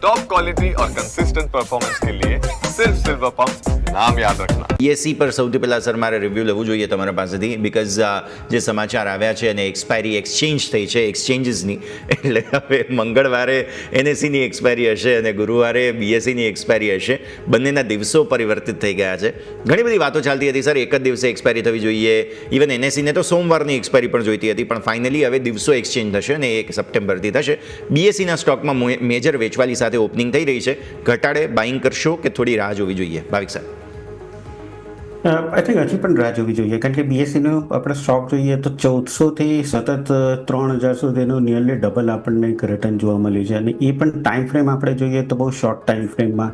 Top quality और consistent performance के लिए सिर्फ सिल्वर पंप नाम याद रखना। બીએસસી પર સૌથી પહેલાં સર મારે રિવ્યૂ લેવું જોઈએ તમારા પાસેથી બિકોઝ જે સમાચાર આવ્યા છે અને એક્સપાયરી એક્સચેન્જ થઈ છે એક્સચેન્જીસની, એટલે હવે મંગળવારે એનએસસીની એક્સપાયરી હશે અને ગુરુવારે બીએસસીની એક્સપાયરી હશે. બંનેના દિવસો પરિવર્તિત થઈ ગયા છે. ઘણી બધી વાતો ચાલતી હતી સર એક જ દિવસે એક્સપાયરી થવી જોઈએ, ઇવન એનએસસીને તો સોમવારની એક્સપાયરી પણ જોઈતી હતી, પણ ફાઇનલી હવે દિવસો એક્સચેન્જ થશે અને 1 સપ્ટેમ્બરથી થશે. બીએસસીના સ્ટોકમાં મેજર વેચવાલી સાથે ઓપનિંગ થઈ રહી છે. ઘટાડે બાઇંગ કરશો કે થોડી રાહ જોવી જોઈએ ભાવિક સર? આઈ થિંક હજી પણ રાહ જોવી જોઈએ, કારણ કે બીએસસીનો આપણે સ્ટોક જોઈએ તો 1400થી સતત 3000 સુધીનું નિયરલી ડબલ આપણને એક રિટર્ન જોવા મળ્યું છે, અને એ પણ ટાઈમ ફ્રેમ આપણે જોઈએ તો બહુ શોર્ટ ટાઈમ ફ્રેમમાં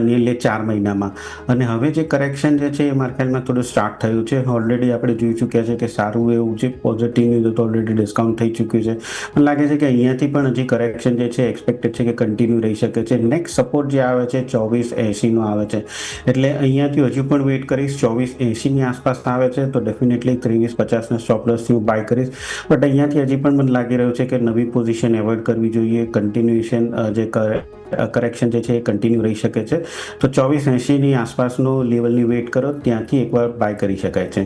નિયરલી 4 મહિનામાં. અને હવે જે કરેક્શન જે છે એ મારા ખ્યાલમાં થોડું સ્ટાર્ટ થયું છે. ઓલરેડી આપણે જોઈ ચૂક્યા છે કે સારું એવું જે પોઝિટિવ ન્યૂઝ તો ઓલરેડી ડિસ્કાઉન્ટ થઈ ચૂક્યું છે. મને લાગે છે કે અહીંયાથી પણ હજી કરેક્શન જે છે એક્સપેક્ટેડ છે કે કન્ટિન્યુ રહી શકે છે. નેક્સ્ટ સપોર્ટ જે આવે છે 2480નો આવે છે, એટલે અહીંયાથી હજુ પણ વેઇટ કરીશ. 2480ની આસપાસ આવે છે તો ડેફિનેટલી 2350ના સ્ટોપ લોસથી હું બાય કરીશ. બટ અહીંયાથી હજી પણ મને લાગી રહ્યું છે કે નવી પોઝિશન એવોઇડ કરવી જોઈએ. કન્ટિન્યુએશન જે કરેક્શન જે છે એ કન્ટિન્યુ રહી શકે છે. તો 2480ની આસપાસનો લેવલની વેઇટ કરો, ત્યાંથી એકવાર બાય કરી શકાય છે.